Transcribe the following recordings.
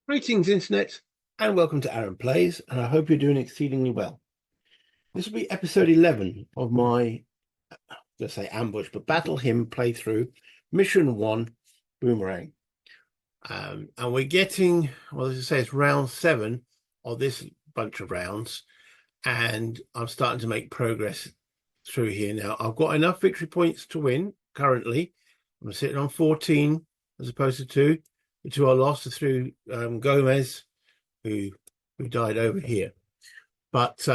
Greetings, Internet, and welcome to Aaron Plays, and I hope you're doing exceedingly well. This will be episode 11 of my, let's say ambush, but Battle Hymn playthrough, Mission 1, Boomerang. And we're getting, well, as I say, it's round 7 of this bunch of rounds, and I'm starting to make progress through here now. I've got enough victory points to win currently. I'm sitting on 14 as opposed to 2. The 2 I lost are through Gomez, who died over here. But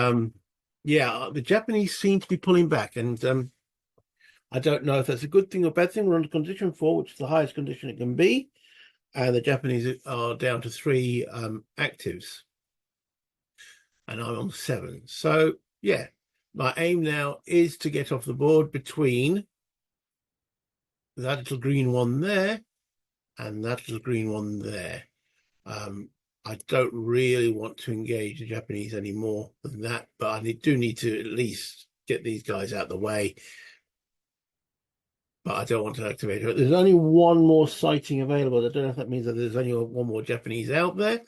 yeah, the Japanese seem to be pulling back, and I don't know if that's a good thing or bad thing. We're under condition 4, which is the highest condition it can be, and the Japanese are down to 3 actives, and I'm on 7. So yeah, my aim now is to get off the board between that little green one there and that little green one there. I don't really want to engage the Japanese any more than that, but I do need to at least get these guys out of the way. But I don't want to activate it. There's only one more sighting available. I don't know if that means that there's only one more Japanese out there,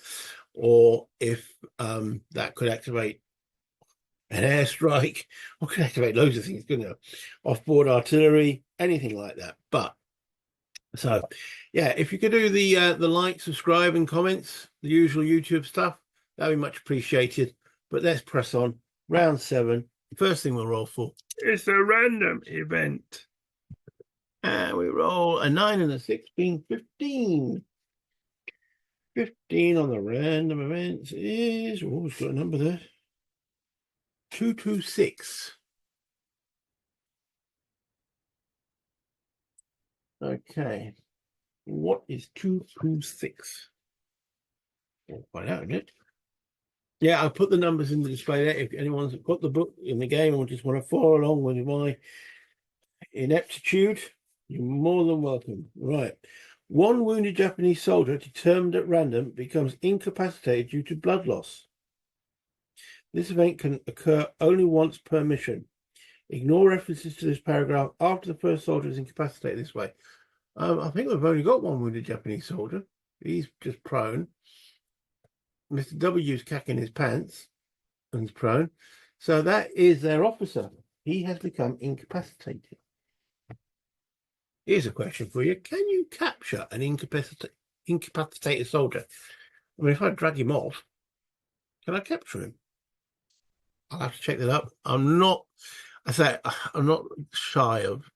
or if that could activate an airstrike, or could activate loads of things, couldn't it? Off-board artillery, anything like that. But so, yeah, if you could do the like, subscribe, and comments, the usual YouTube stuff, that'd be much appreciated. But let's press on. Round 7. First thing we'll roll for is a random event. And we roll a 9 and a 6, being 15. 15 on the random events is, oh, we've got a number there. 226. Okay. What is 226? We'll find out, isn't it? Yeah, I'll put the numbers in the display there. If anyone's got the book in the game or just want to follow along with my ineptitude, you're more than welcome. Right. One wounded Japanese soldier determined at random becomes incapacitated due to blood loss. This event can occur only once per mission. Ignore references to this paragraph after the first soldier is incapacitated this way. I think we've only got one wounded Japanese soldier. He's just prone. Mr. W's cacking his pants and he's prone. So that is their officer. He has become incapacitated. Here's a question for you. Can you capture an incapacitated soldier? I mean, if I drag him off, can I capture him? I'll have to check that up. I'm not shy of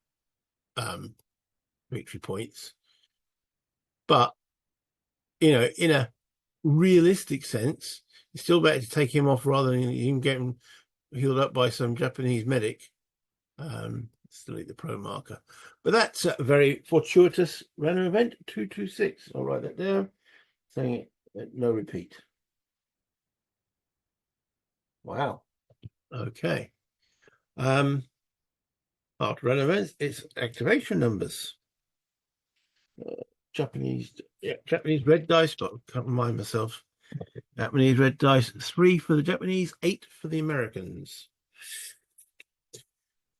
victory points, but you know, in a realistic sense, it's still better to take him off rather than him getting healed up by some Japanese medic. Let's delete the pro marker, but that's a very fortuitous random event. 226. I'll write that down, saying it, no repeat. Wow. Okay. After random events, it's activation numbers. Japanese red dice, but I can't remind myself. Japanese red dice, 3 for the Japanese, 8 for the Americans.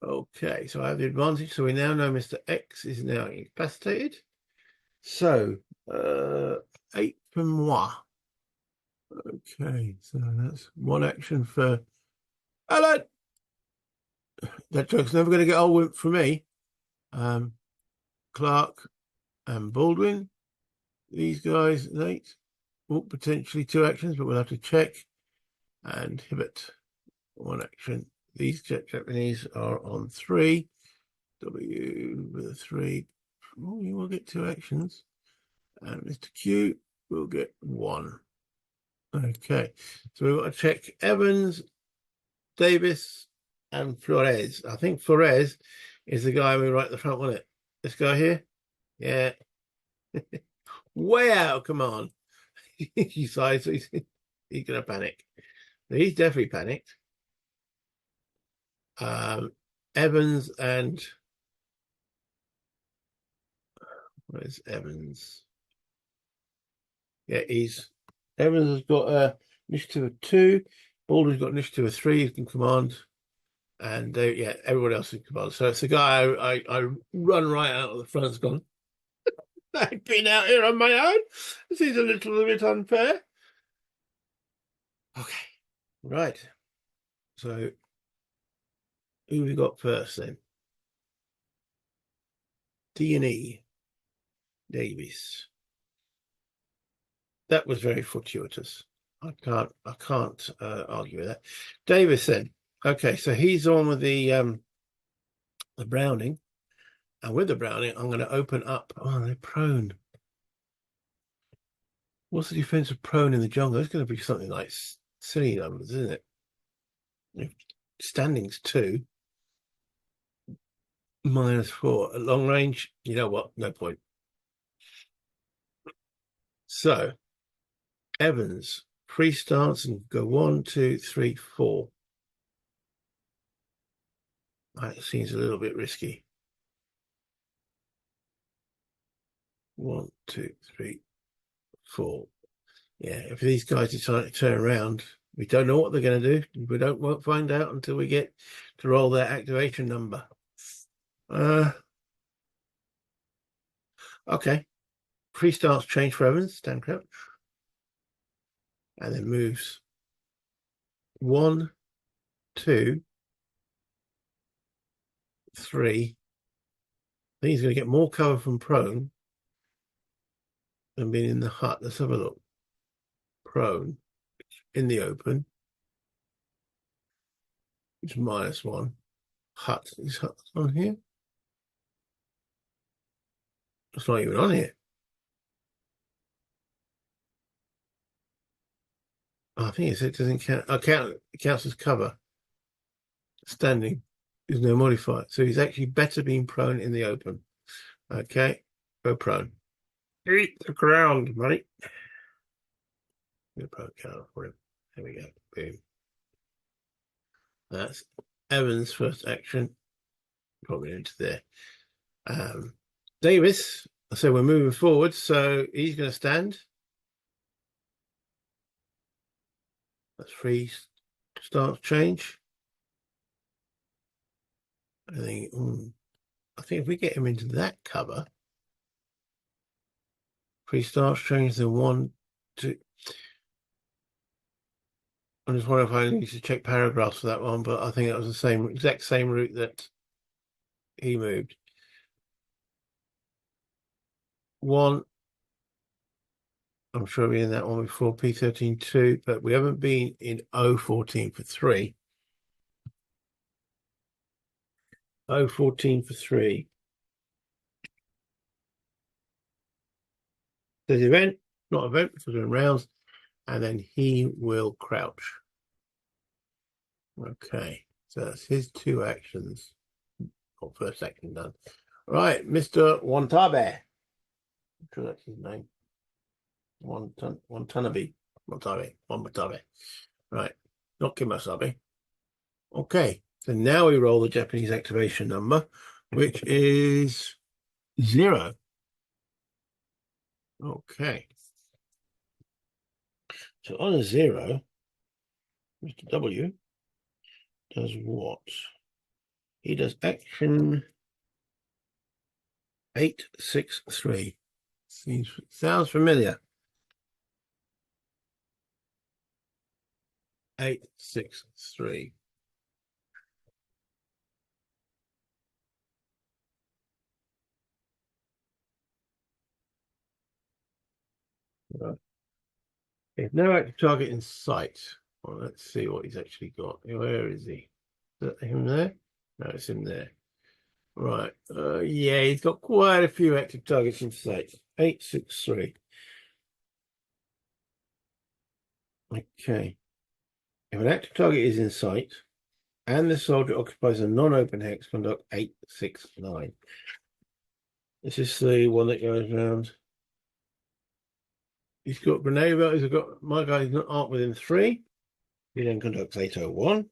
Okay, so I have the advantage. So we now know Mr. X is now incapacitated. So 8 for moi. Okay, so that's 1 action for Alan. That joke's never going to get old for me. Clark and Baldwin. These guys, Nate, potentially 2 actions, but we'll have to check. And Hibbert, 1 action. These Japanese are on 3. W with a 3. Oh, you will get 2 actions. And Mr. Q will get 1. Okay, so we've got to check Evans, Davis, and Flores. I think Flores is the guy we right at the front, wasn't it? This guy here? Yeah. Way out of command. He's going to panic. He's definitely panicked. Evans and where's Evans? Yeah, Evans has got initiative of 2. Baldwin's got initiative of 3. He can command, and yeah, everyone else can command. So it's the guy I run right out of the front. Has gone. I've been out here on my own. This is a little bit unfair. Okay, right. So who we got first then? D&E Davies. That was very fortuitous. I can't argue with that. Davis then. Okay, so he's on with the Browning, and with the Browning, I'm going to open up. Oh, they're prone. What's the defense of prone in the jungle? It's going to be something like silly numbers, isn't it? Standings 2, -4 at long range. You know what? No point. So Evans, free starts and go 1, 2, 3, 4. That seems a little bit risky. 1, 2, 3, 4. Yeah, if these guys decide to turn around, we don't know what they're going to do. We won't find out until we get to roll their activation number. Okay. Free starts change for Evans, stand crouch. And then moves 1, 2, 3. I think he's going to get more cover from prone than being in the hut. Let's have a look. Prone in the open. It's -1. Hut. Is hut on here? It's not even on here. Oh, I think it doesn't count. It counts as cover. Standing. There's no modifier. So he's actually better being prone in the open. Okay. Go prone. Eat the ground, buddy. Go prone counter for him. There we go. Boom. That's Evans' first action. Probably into there. Davis. So we're moving forward. So he's going to stand. That's free start change. I think if we get him into that cover, free starts change the 1, 2. I'm just wondering if I need to check paragraphs for that one, but I think that was the exact same route that he moved. 1. I'm sure we're in that one before, P13 2, but we haven't been in O14 for 3. O14 for 3. There's event, not event, because we're in rounds, and then he will crouch. Okay, so that's his 2 actions. Or first action done. Right, Mr. Wantabe. I'm sure that's his name. Watanabe. Right, not Kimasabe. Okay, so now we roll the Japanese activation number, which is 0. Okay. So on a 0, Mr. W does what? He does action 863. Sounds familiar. 863. Right. If no active target in sight. Well, let's see what he's actually got. Where is he? Is that him there? No, it's him there. Right. Yeah, he's got quite a few active targets in sight. 863. Okay. If an active target is in sight and the soldier occupies a non-open hex, conduct 869. This is the one that goes around. He's got grenade belts. He's got my guy aren't within 3. He then conducts 801.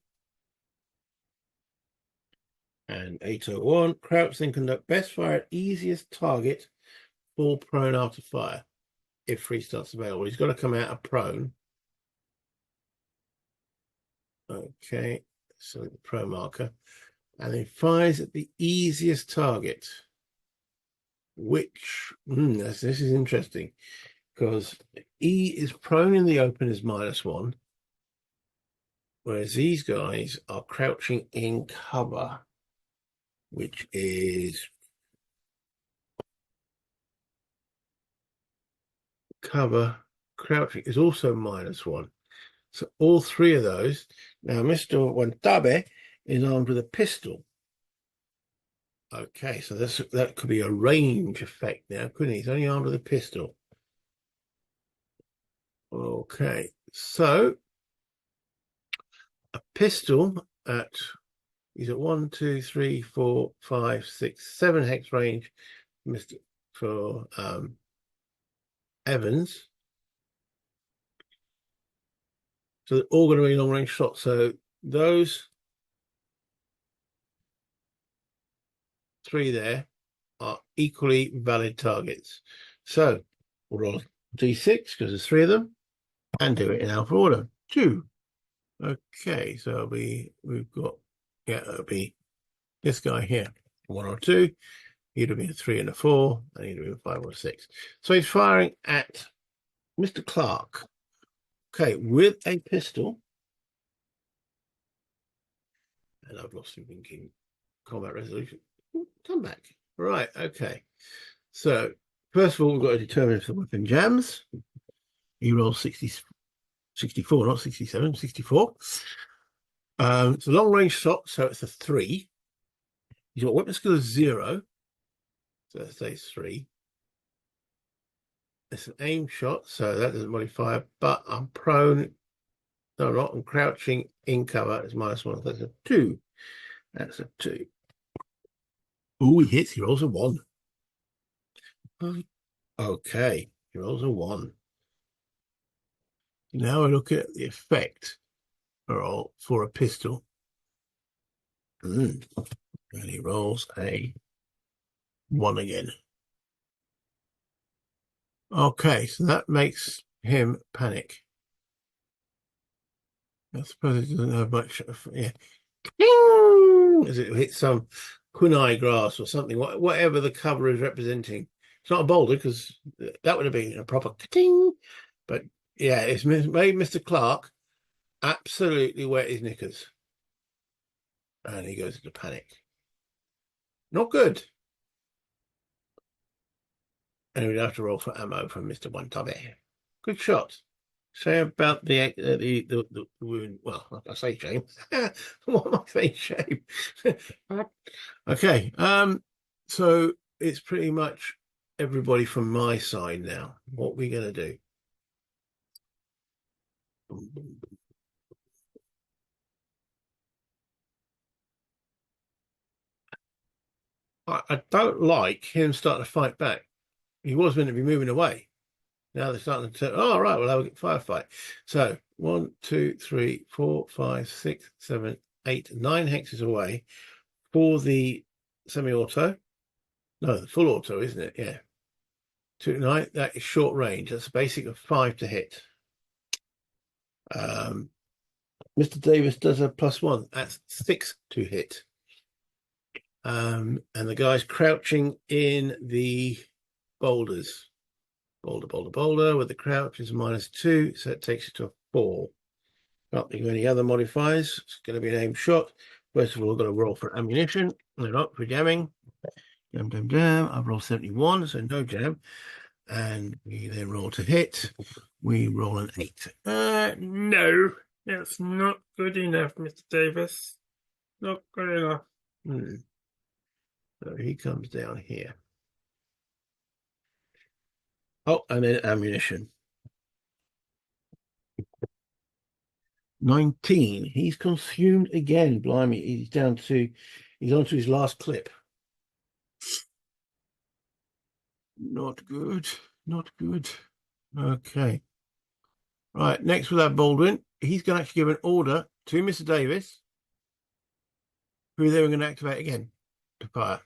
And 801. Crouch then conduct best fire at easiest target, fall prone after fire. If free starts available. He's got to come out of prone. Okay, so the pro marker. And then fires at the easiest target. which this is interesting because E is prone in the open is -1, whereas these guys are crouching in cover, which is cover. Crouching is also -1. So all three of those. Now, Mr. Wantabe is armed with a pistol. Okay, so that could be a range effect now, couldn't he? He's only armed with a pistol. Okay, so a pistol he's at 1, 2, 3, 4, 5, 6, 7 hex range, Mr. for Evans. So they're all going to be long range shots. So those three there are equally valid targets. So we'll roll D6 because there's 3 of them and do it in alpha order. 2. Okay, so we've got, it'll be this guy here, 1 or 2. He'd have been a 3 and a 4, and he'd have been a 5 or 6. So he's firing at Mr. Clark. Okay, with a pistol. And I've lost him thinking combat resolution. Come back. Right, okay. So first of all, we've got to determine if the weapon jams. He rolls 64, not 67, 64. It's a long range shot, so it's a 3. He's got weapon skill of 0, so that stays 3. It's an aim shot, so that doesn't modify, but I'm prone. No, I'm not. I'm crouching in cover. It's -1. That's a 2. That's a 2. Oh, he hits. He rolls a 1. Okay, he rolls a 1. Now we look at the effect for a pistol. And he rolls a 1 again. Okay, so that makes him panic. I suppose it doesn't have much. Yeah, as it hits some kunai grass or something, whatever the cover is representing. It's not a boulder because that would have been a proper ting. But yeah, it's made Mr. Clark absolutely wet his knickers, and he goes into panic. Not good. And we'd have to roll for ammo from Mr. Wantabe. Good shot. Say about the wound. Well, I say shame. What am I saying? Shame. Okay. So it's pretty much everybody from my side now. What are we gonna do? I don't like him starting to fight back. He was meant to be moving away. Now they're starting to turn. Oh, right, we'll have a firefight. So 1, 2, 3, 4, 5, 6, 7, 8, 9 hexes away for the semi-auto. No, the full auto, isn't it? Yeah. 2 to 9. That is short range. That's a basic of 5 to hit. Mr. Davis does a +1. That's 6 to hit. And the guy's crouching in the boulders. Boulder with the crouch is -2, so it takes it to a 4. Not think of any other modifiers. It's going to be an aim shot. First of all, we've got to roll for ammunition. No, not for jamming. Jam. I've rolled 71, so no jam. And we then roll to hit. We roll an 8. No, that's not good enough, Mr. Davis. Not good enough. So he comes down here. Oh, and then ammunition. 19. He's consumed again. Blimey, he's on to his last clip. Not good. Not good. Okay. Right, next we'll have Baldwin. He's going to actually give an order to Mr. Davis, who then we're going to activate again to fire.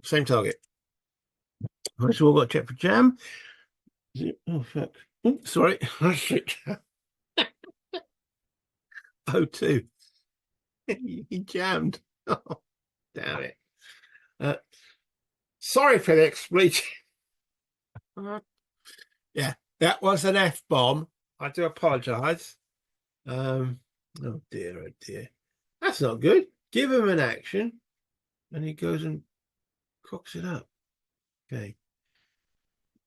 Same target. First of all, got to check for jam. Oh, fuck. Oh, sorry. Oh, 2. He jammed. Oh, damn it. Sorry for the expletive. Yeah, that was an F-bomb. I do apologize. Oh dear, oh dear. That's not good. Give him an action, and he goes and cocks it up. Okay.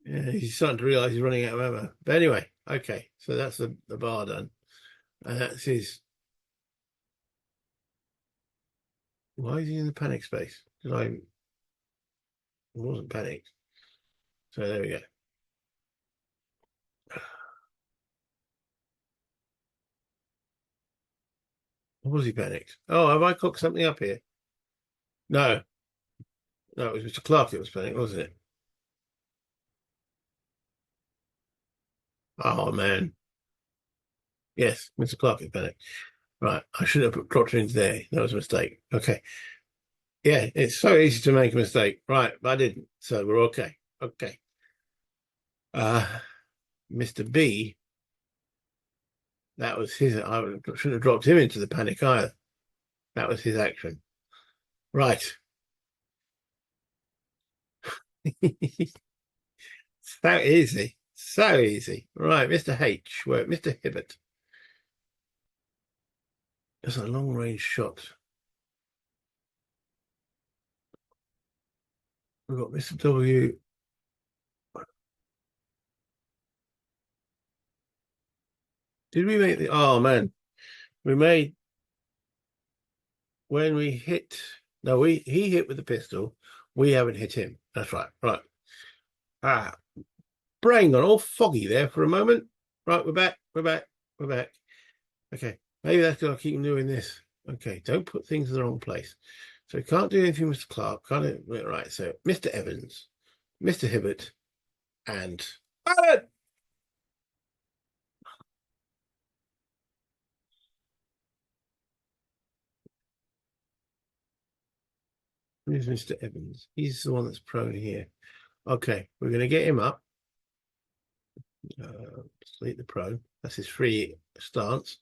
Yeah, he's starting to realize he's running out of ammo. But anyway, okay. So that's the bar done. And that's his. Why is he in the panic space? Because I wasn't panicked. So there we go. Was he panicked? Oh, have I cooked something up here? No. No, it was Mr. Clark that was panicked, wasn't it? Oh, man. Yes, Mr. Clark is panicked. Right. I should have put dropped into there. That was a mistake. Okay. Yeah, it's so easy to make a mistake. Right, but I didn't. So we're okay. Okay. Uh, Mr. B, that was his. I shouldn't have dropped him into the panic either. That was his action. Right. So easy. So easy. Right, Mr. H. Well, Mr. Hibbert. It's a long range shot. We've got Mr. W. Did we make the? Oh man, we made when we hit. No, he hit with the pistol. We haven't hit him. That's right. Right. Ah, brain got all foggy there for a moment. Right, we're back. We're back. We're back. Okay, maybe that's because I keep doing this. Okay, don't put things in the wrong place. So we can't do anything, Mr. Clark. Can't it? Right. So Mr. Evans, Mr. Hibbert, and Alan. Who's Mr. Evans? He's the one that's prone here. Okay, we're going to get him up. Select the pro. That's his free stance.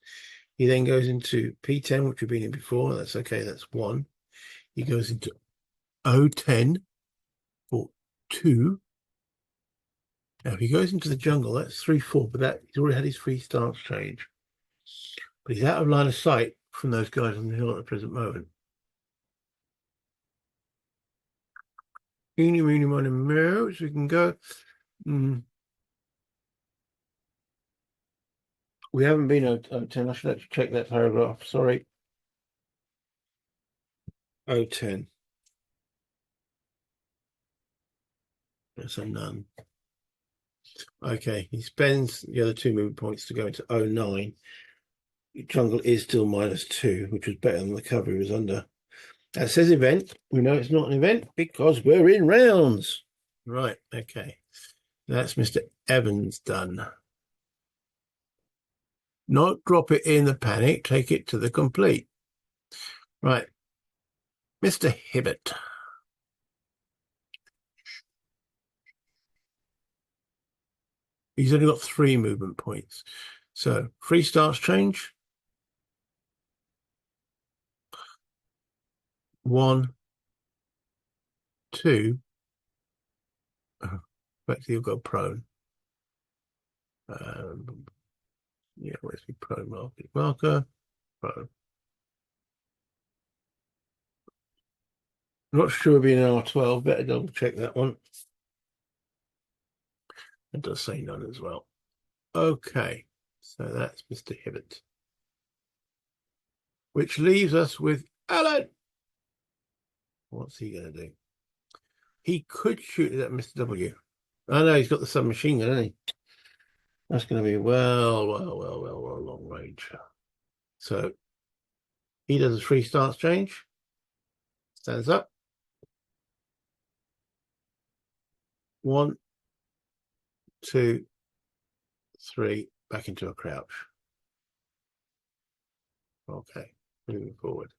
He then goes into P10, which we've been in before. That's okay. That's 1. He goes into O10 for 2. Now, if he goes into the jungle, that's 3-4, but that he's already had his free stance change. But he's out of line of sight from those guys on the hill at the present moment. Eeny, meeny, miny, moe, so we can go. We haven't been O10. I should actually check that paragraph. Sorry. O10. That's a none. Okay, he spends the other 2 movement points to go into O9. Jungle is still -2, which was better than the cover he was under. That says event. We know it's not an event because we're in rounds. Right, okay. That's Mr. Evans done. Not drop it in the panic, take it to the complete. Right. Mr. Hibbert. He's only got 3 movement points. So free stance change. 1, 2. Actually, you've got prone. Yeah, where's the prone marker? Prone. I'm not sure it'll be an R12. Better double check that one. It does say none as well. Okay, so that's Mr. Hibbert. Which leaves us with Alan. What's he going to do? He could shoot it at Mr. W. I know he's got the submachine gun, hasn't he? That's going to be well, long range. So he does a free stance change. Stands up. 1, 2, 3, back into a crouch. Okay, moving forward.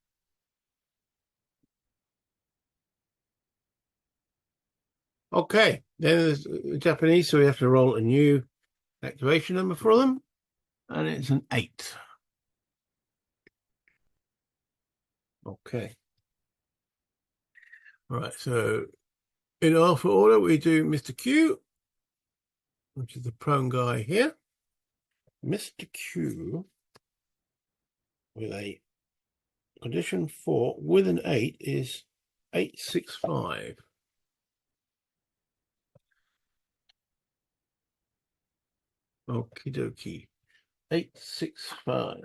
Okay, then there's the Japanese, so we have to roll a new activation number for them, and it's an 8. Okay. All right, so In alpha order, we do Mr. Q, which is the prone guy here. Mr. Q with a condition 4 with an 8 is 865. Okie dokie. 865.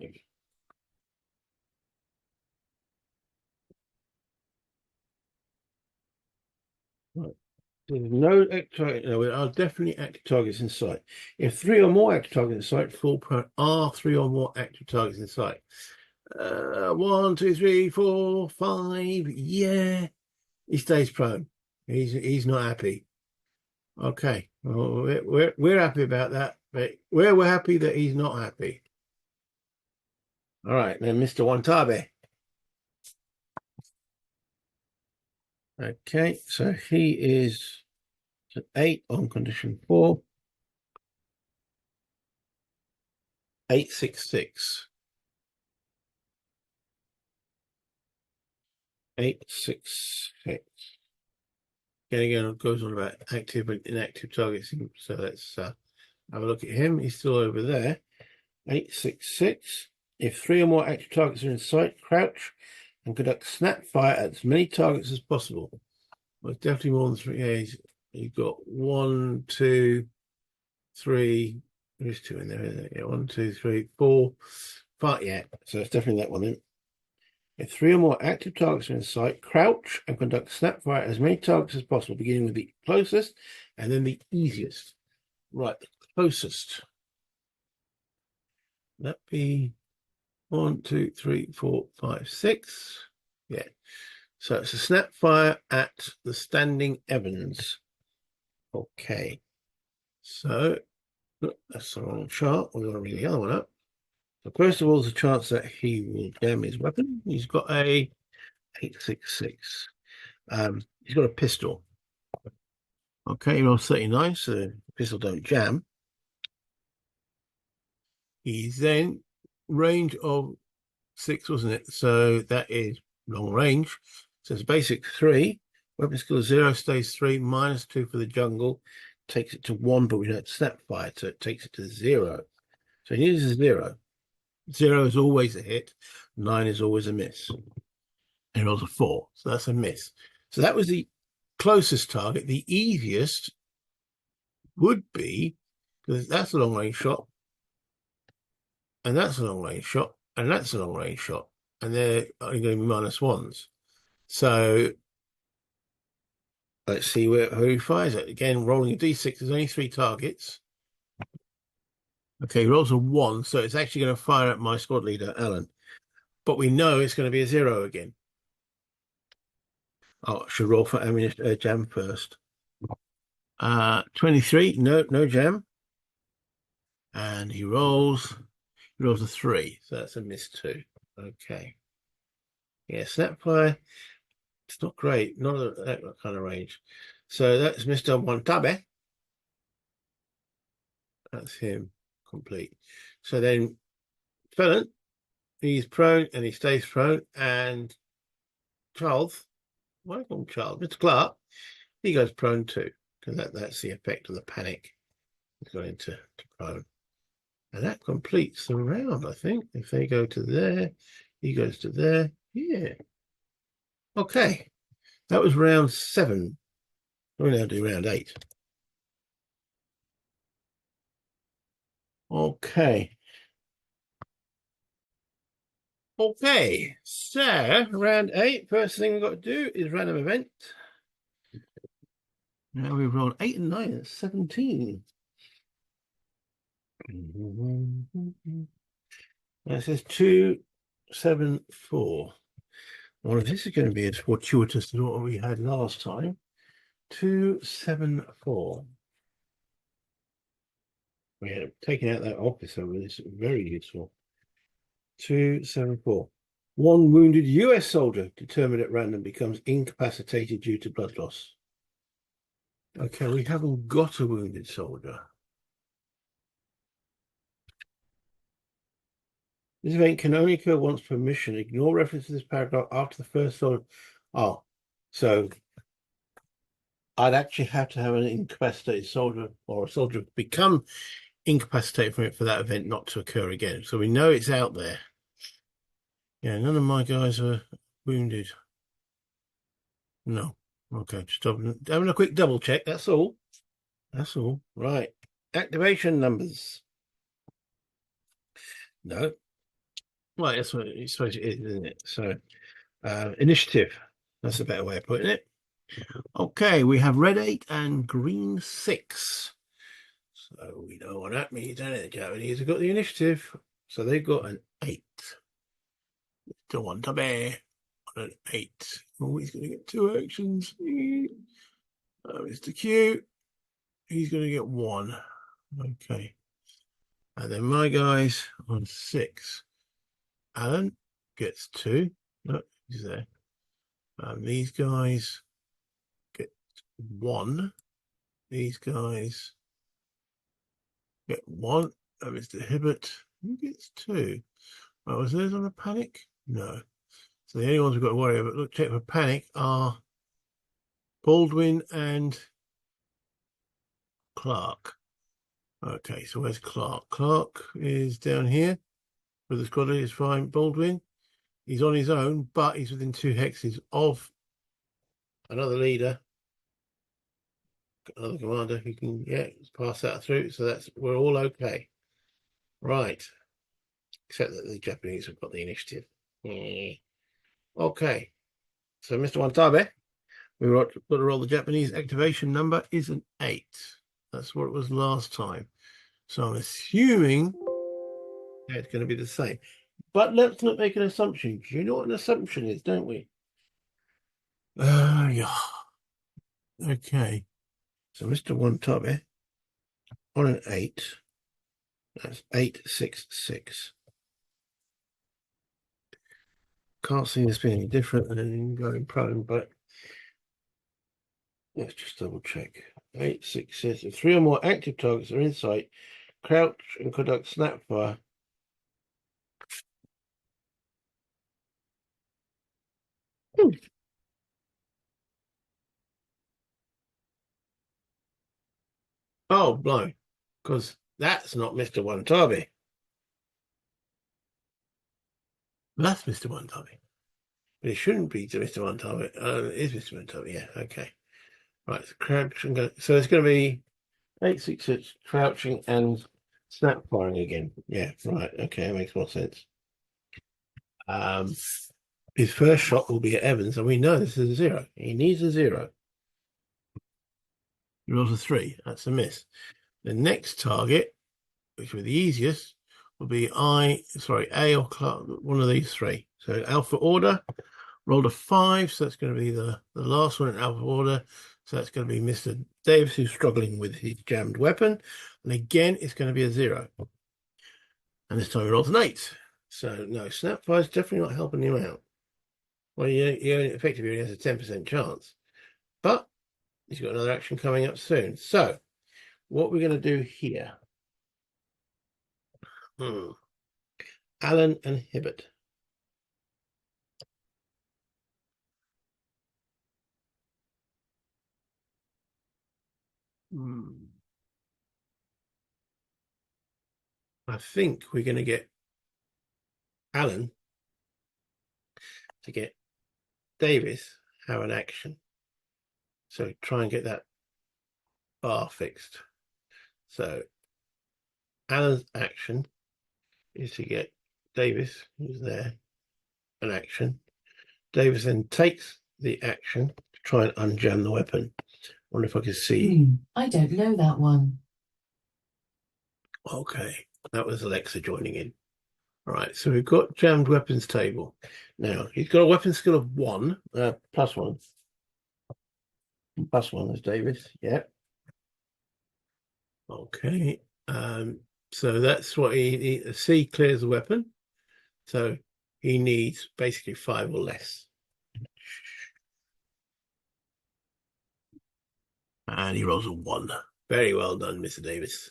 Right. There's no active target. No, there are definitely active targets in sight. If 3 or more active targets in sight, full prone are 3 or more active targets in sight. 1, 2, 3, 4, 5. Yeah, he stays prone. He's not happy. Okay, well, we're happy about that, but we're happy that he's not happy. All right, then Mr. Wantabe. Okay, so he is an 8 on condition 4. 866. 866. Again, it goes on about active and inactive targets. So let's have a look at him. He's still over there. 866. If 3 or more active targets are in sight, crouch and conduct snap fire at as many targets as possible. Well, it's definitely more than 3. Yeah, you've got 1, 2, 3. There's 2 in there, isn't there? Yeah, 1, 2, 3, 4, 5. Yeah, so it's definitely that one. If 3 or more active targets are in sight, crouch and conduct snap fire at as many targets as possible, beginning with the closest and then the easiest. Right, the closest. That'd be 1, 2, 3, 4, 5, 6. Yeah. So it's a snap fire at the standing Evans. Okay. So that's the wrong chart. We're going to read the other one up. So first of all, there's a chance that he will jam his weapon. He's got a 866. He's got a pistol. Okay, he rolls 39, so the pistol don't jam. He's then range of 6, wasn't it? So that is long range. So it's basic 3. Weapon skill 0 stays 3, -2 for the jungle. Takes it to 1, but we don't snap fire, so it takes it to 0. So he uses 0. 0 is always a hit. 9 is always a miss. And he rolls a 4, so that's a miss. So that was the closest target. The easiest would be, because that's a long range shot, and that's a long range shot, and that's a long range shot, and they're only going to be -1s. So let's see who he fires at. Again, rolling a d6, there's only 3 targets. Okay, he rolls a 1, so it's actually going to fire at my squad leader, Alan. But we know it's going to be a 0 again. Oh, I should roll for ammunition, jam first. 23, no jam. And he rolls a 3, so that's a miss 2. Okay. Yeah, snapfire. It's not great, not that kind of range. So that's Mr. Wantabe. That's him complete. So then Felon, he's prone and he stays prone, and Charles, why do I call him Charles? Mr. Clark, he goes prone too, because that's the effect of the panic. He's got into prone. And that completes the round, I think. If they go to there, he goes to there. Yeah. Okay. That was round 7. We'll now do round 8. Okay. Okay. So, round 8. First thing we've got to do is random event. Now we've rolled 8 and 9. That's 17. That says 2, 7, 4. Well, if this is going to be as fortuitous as what we had last time, 2, 7, 4. We had taken out that officer with this, very useful. 2, 7, 4. 1 wounded US soldier determined at random becomes incapacitated due to blood loss. Okay, we haven't got a wounded soldier. This event can only occur once per mission. Ignore reference to this paragraph after the first soldier. Oh, so I'd actually have to have an incapacitated soldier or a soldier become incapacitated from it for that event not to occur again. So we know it's out there. Yeah, none of my guys are wounded. No. Okay, just having a quick double check. That's all. That's all. Right. Activation numbers. No. Well, that's what it's supposed to is, isn't it? So, initiative. That's a better way of putting it. Okay, we have red 8 and green 6. So we know what that means, don't it? The Japanese have got the initiative. So they've got an 8. Don't want to bear on an 8. Oh, he's going to get 2 actions. Mr. Q, he's going to get 1. Okay. And then my guys on 6. Alan gets 2. No, he's there. These guys get 1. These guys get 1. Mr. Hibbert, who gets 2? Oh, was theirs on a panic? No. So the only ones we've got to worry about, look, check for panic, are Baldwin and Clark. Okay, so where's Clark? Clark is down here with the squad leader. Is fine. Baldwin, he's on his own, but he's within 2 hexes of another leader, another commander who can, yeah, pass that through. So we're all okay. Right. Except that the Japanese have got the initiative. Okay. So Mr. Wantabe, we've got to roll. The Japanese activation number is an 8. That's what it was last time. So I'm assuming it's going to be the same. But let's not make an assumption. You know what an assumption is, don't we? Yeah. Okay. So Mr. Wantabe on an 8. That's 866. Can't see this being any different than going prone, but let's just double check. 866. If 3 or more active targets are in sight, crouch and conduct snapfire. Oh, blow. Because that's not Mr. Wantabe. That's Mr. Wantabe. But it shouldn't be to Mr. Wantabe. It is Mr. Wantabe, yeah, okay. Right, so crouch and go. So it's going to be 866 crouching and snap firing again. Yeah, right, okay, that makes more sense. His first shot will be at Evans, and we know this is a 0. He needs a 0. He rolls a 3. That's a miss. The next target, which will be the easiest, will be A or Clark, one of these 3. So alpha order, rolled a 5, so that's going to be the last one in alpha order. So that's going to be Mr. Davis, who's struggling with his jammed weapon. And again, it's going to be a 0. And this time he rolls an 8. So no, Snapfire's definitely not helping him out. Well, he effectively only has a 10% chance. But he's got another action coming up soon. So what we're going to do here. Alan and Hibbert. I think we're going to get Alan to get Davis have an action. So try and get that bar fixed. So Alan's action is to get Davis, who's there, an action. Davis then takes the action to try and unjam the weapon. I wonder if I can see. I don't know that one. Okay, that was Alexa joining in. All right, so we've got jammed weapons table. Now, he's got a weapon skill of 1, plus 1. Plus 1 is Davis, yeah. Okay, so that's what C clears the weapon. So he needs basically 5 or less. And he rolls a 1. Very well done, Mr. Davis.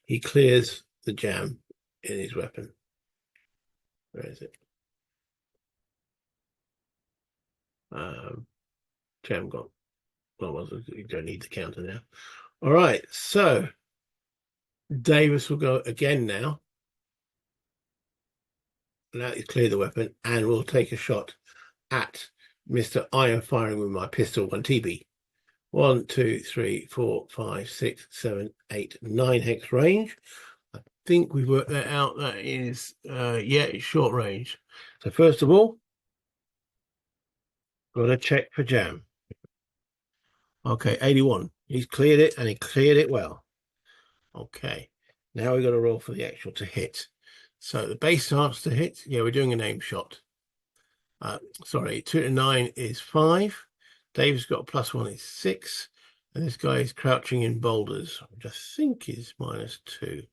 He clears the jam in his weapon. Where is it? Jam gone. Well, you don't need the counter now. All right, so Davis will go again now. Now he's cleared the weapon, and we'll take a shot at Mr. I am firing with my pistol 1TB. 1, 2, 3, 4, 5, 6, 7, 8, 9 hex range. I think we've worked that out. That is, yeah, it's short range. So first of all, got to check for jam. Okay, 81. He's cleared it, and he cleared it well. Okay, now we've got to roll for the actual to hit. So the base starts to hit. Yeah, we're doing an aim shot. Sorry, 2 to 9 is 5. Dave's got a +1 is 6. And this guy is crouching in boulders, which I think is -2.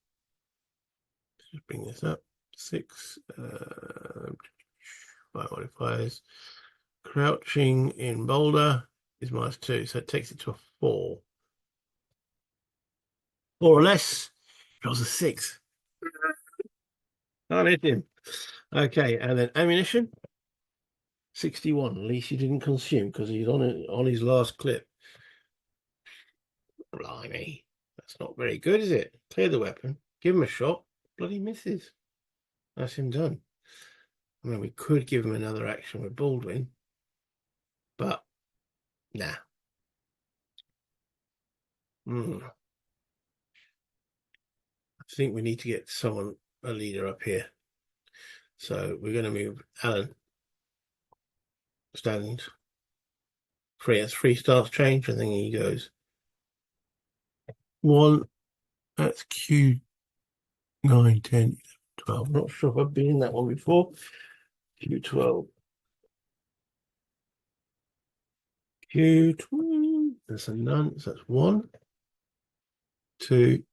Just bring this up. 6 modifiers. Crouching in boulder is -2, so it takes it to a 4. 4 or less, draws a 6. Can't hit him. Okay, and then ammunition. 61. At least he didn't consume because he's on his last clip. Blimey, that's not very good, is it? Clear the weapon, give him a shot, bloody misses. That's him done. I mean, we could give him another action with Baldwin, but nah. I think we need to get someone, a leader up here. So we're going to move Alan. Stand free. That's 3 stars change. I think he goes 1. That's Q 9, 10, 12. I'm not sure if I've been in that one before. Q12. Q12. That's a none. So that's 1, 2,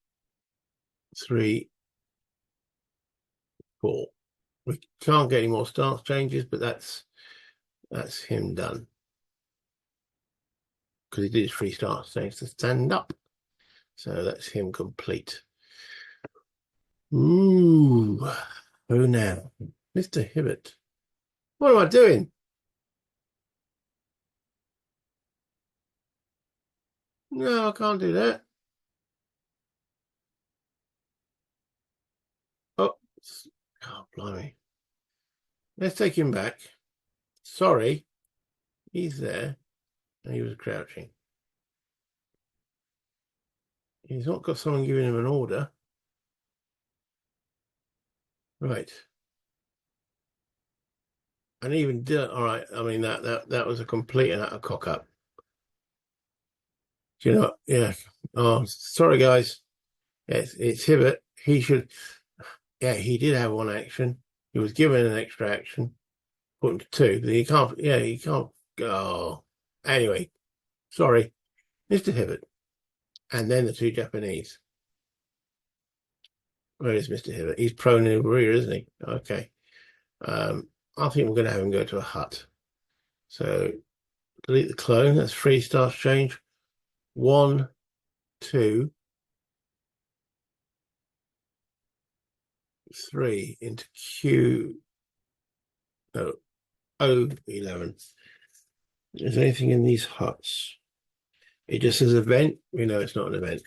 3, 4. We can't get any more stance changes, but that's him done. Because he did his 3 stars change to stand up. So that's him complete. Ooh. Who now? Mr. Hibbert. What am I doing? No, I can't do that. Oh, blimey. Let's take him back. Sorry. He's there. And he was crouching. He's not got someone giving him an order. Right. And even did, all right. I mean, that was a complete and utter cock up. Do you know? Yeah. Oh, sorry, guys. It's Hibbert. He should. Yeah, he did have 1 action. He was given an extra action, put him to 2. But he can't. Yeah, he can't go. Anyway, sorry, Mr. Hibbert. And then the 2 Japanese. Where is Mr. Hibbert? He's prone in the rear, isn't he? Okay. I think we're going to have him go to a hut. So delete the clone. That's 3 stars change. 1, 2, 3 into Q. No, O11. Is there anything in these huts? It just says event. We know it's not an event.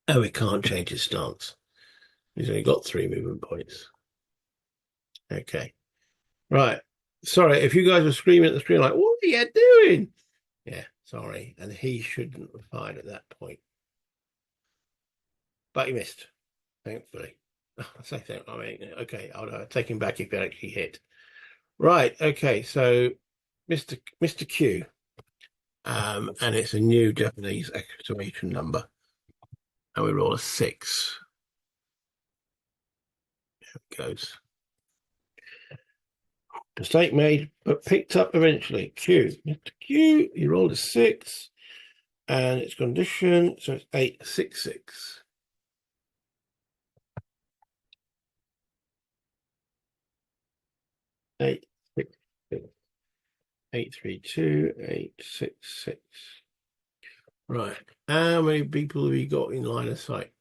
Oh, it can't change his stance. He's only got 3 movement points. Okay. Right. Sorry, if you guys were screaming at the screen like, what are you doing? Yeah, sorry. And he shouldn't have fired at that point. But he missed, thankfully. I say thank. I mean, okay, I'll take him back if it actually hit. Right. Okay. So, Mr. Q, and it's a new Japanese exclamation number, and we roll a 6. There it goes. Mistake made, but picked up eventually. Q, Mr. Q, he rolled a 6, and it's condition, so it's 866. 866. 832, 866. Right. How many people have he got in line of sight?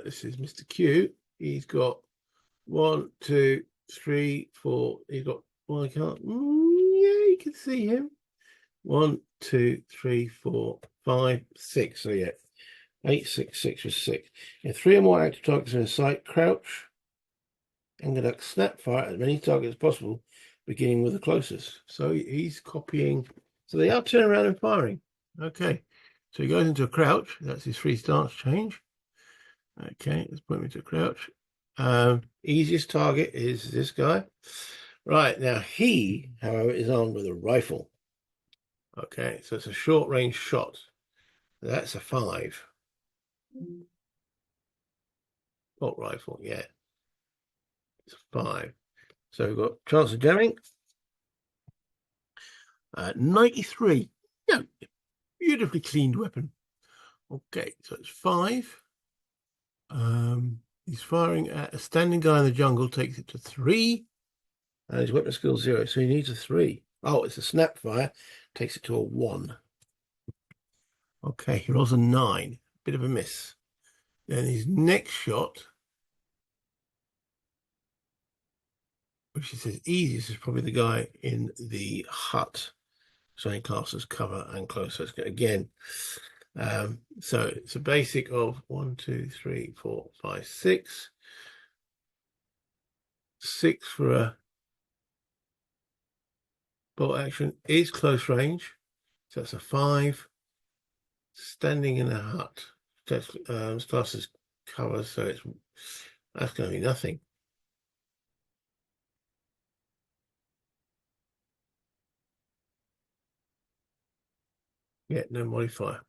This is Mr. Q. He's got 1, 2, 3, 4. He's got. Well, I can't. Yeah, you can see him. 1, 2, 3, 4, 5, 6. So yeah, 8, 6, 6 was 6. If 3 or more active targets are in sight, crouch and conduct snap fire at as many targets as possible, beginning with the closest. So he's copying. So they are turning around and firing. Okay. So he goes into a crouch. That's his free stance change. Okay, let's put him into a crouch. Easiest target is this guy. Right, now he, however, is armed with a rifle. Okay, so it's a short range shot. That's a 5. Bolt rifle, yeah. It's a 5. So we've got chance of jamming. 93. No, beautifully cleaned weapon. Okay, so it's 5. He's firing at a standing guy in the jungle, takes it to 3. And his weapon skill 0, so he needs a 3. Oh, it's a snap fire, takes it to a 1. Okay, he rolls a 9. Bit of a miss. Then his next shot, which he says easiest, is probably the guy in the hut. Showing classes cover and close. So it's again. So it's a basic of 1, 2, 3, 4, 5, 6. 6 for a bolt action is close range. So that's a 5. Standing in a hut. That's classes cover, so that's going to be nothing. Yeah, no modifier.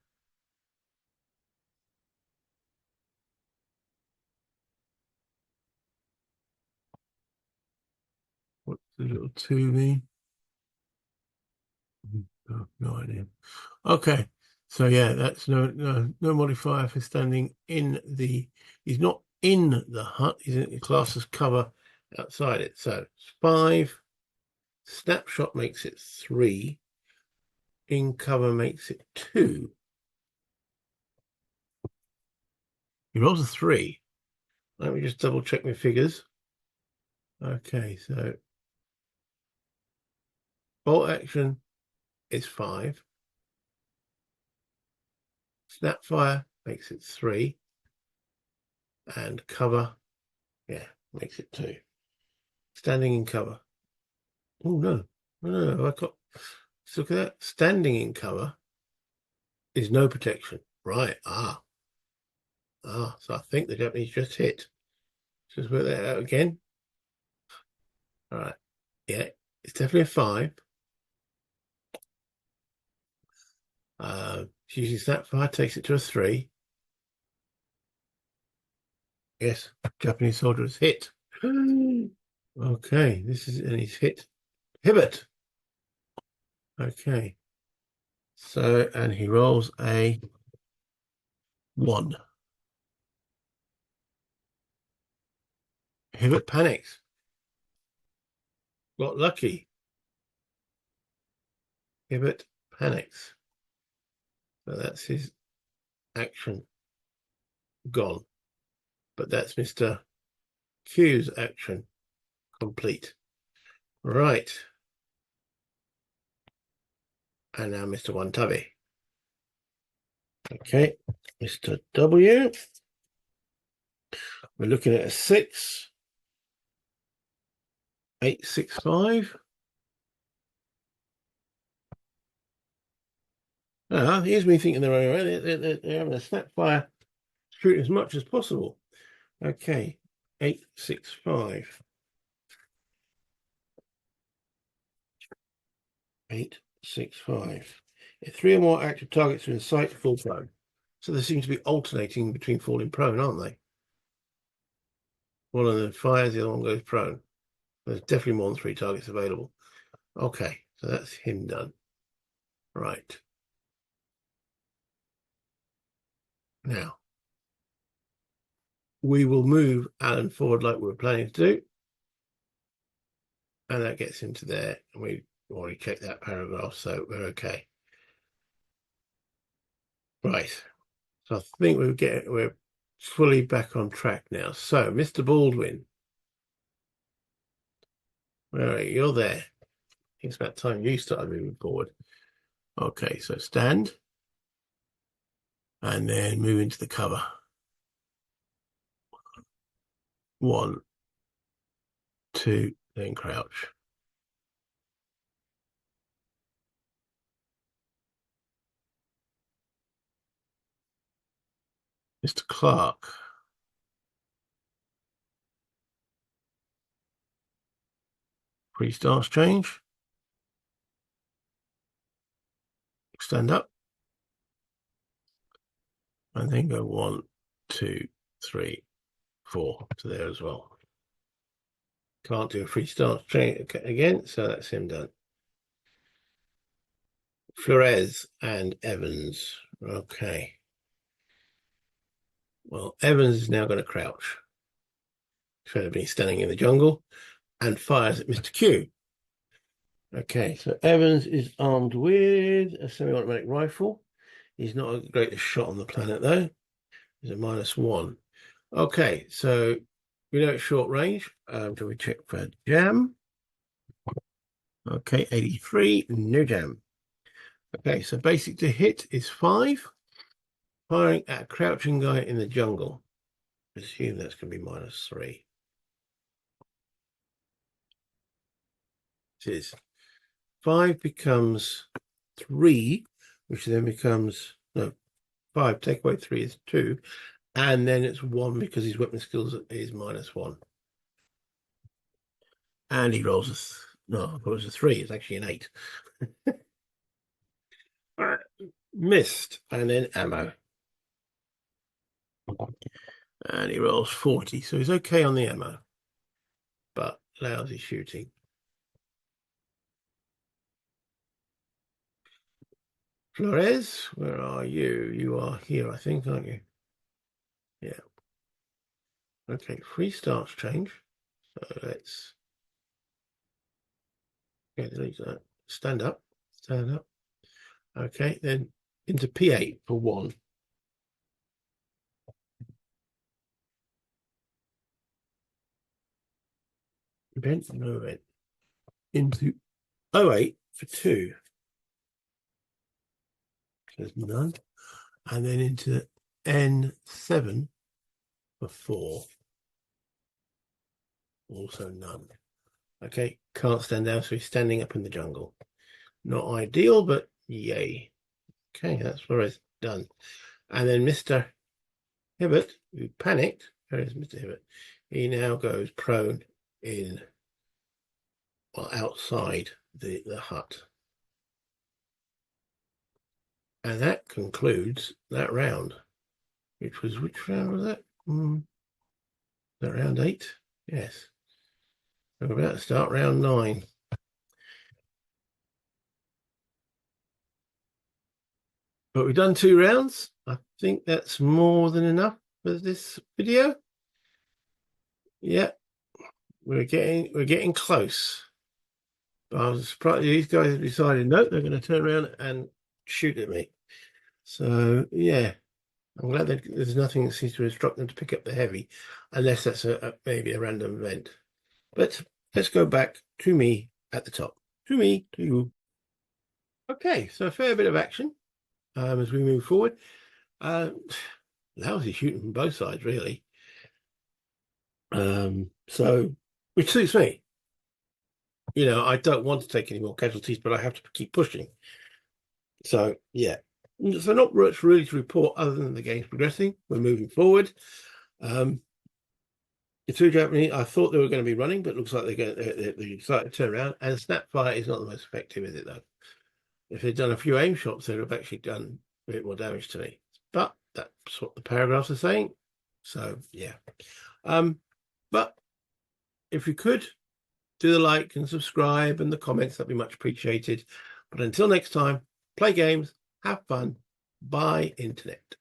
What's the little 2 mean? Oh, no idea. Okay, so yeah, that's no modifier for standing in the. He's not in the hut. He's in the class as cover outside it. So it's 5. Snapshot makes it 3. In cover makes it 2. He rolls a 3. Let me just double check my figures. Okay, so bolt action is 5. Snapfire makes it 3. And cover, yeah, makes it 2. Standing in cover. Oh, no. No, I got. Look at that. Standing in cover is no protection. Right. So I think the Japanese just hit. Just work that out again. All right. Yeah, it's definitely a 5. Using Snapfire takes it to a 3. Yes, Japanese soldier is hit. Okay, and he's hit. Pivot. Okay. So, and he rolls a 1. Pivot panics. Got lucky. Pivot panics. So that's his action gone. But that's Mr. Q's action complete. Right. And now Mr. Wantabe. Okay, Mr. W. We're looking at a 6. 8, 6, 5. Here's me thinking they're running around. They're having a snapfire shoot as much as possible. Okay, 8, 6, 5. 8, 6, 5. If 3 or more active targets are in sight, full prone. So they seem to be alternating between falling prone, aren't they? One of them fires, the other one goes prone. There's definitely more than 3 targets available. Okay, so that's him done. Right. Now, we will move Alan forward like we were planning to do. And that gets into there. And we already checked that paragraph, so we're okay. Right. So I think we're fully back on track now. So, Mr. Baldwin, where are you? You're there. I think it's about time you started moving forward. Okay, so stand and then move into the cover. 1, 2, then crouch. Mr. Clark. Pre-stance change. Stand up. And then go 1, 2, 3, 4 to there as well. Can't do a free stance change again, so that's him done. Flores and Evans. Okay. Well, Evans is now going to crouch. Should have been standing in the jungle and fires at Mr. Q. Okay, so Evans is armed with a semi-automatic rifle. He's not the greatest shot on the planet, though. He's a -1. Okay, so we know it's short range. Can we check for jam? Okay, 83, no jam. Okay, so basic to hit is 5. Firing at a crouching guy in the jungle. I assume that's going to be -3. It is. 5 becomes 3, which then becomes, no, 5, take away 3 is 2. And then it's 1 because his weapon skills is -1. And he rolls no, I thought it was a 3. It's actually an 8. Missed. And then ammo. And he rolls 40. So he's okay on the ammo. But lousy shooting. Flores, where are you? You are here, I think, aren't you? Yeah. Okay, free starts change. So let's delete that. Stand up. Stand up. Okay, then into P8 for 1. Event, no event. Into 08 for 2. There's none. And then into N7 for 4. Also none. Okay, can't stand down, so he's standing up in the jungle. Not ideal, but yay. Okay, that's Flores done. And then Mr. Hibbert, who panicked, where is Mr. Hibbert? He now goes prone in, well, outside the hut. And that concludes that round, which round was that? That round 8? Yes. We're about to start round 9. But we've done 2 rounds. I think that's more than enough for this video. Yeah, we're getting close. But I was surprised these guys have decided no, they're going to turn around and shoot at me. So yeah, I'm glad that there's nothing that seems to instruct them to pick up the heavy, unless that's maybe a random event. But let's go back to me at the top. To me, to you. Okay, so a fair bit of action as we move forward. Lousy shooting from both sides, really. So, which suits me. You know, I don't want to take any more casualties, but I have to keep pushing. So, yeah. So not much really to report other than the game's progressing. We're moving forward. The 2 Japanese, I thought they were going to be running, but it looks like they decided to turn around. And Snapfire is not the most effective, is it, though? If they'd done a few aim shots, they'd have actually done a bit more damage to me. But that's what the paragraphs are saying. So, yeah. But if you could, do the like and subscribe and the comments, that'd be much appreciated. But until next time, play games, have fun, bye internet.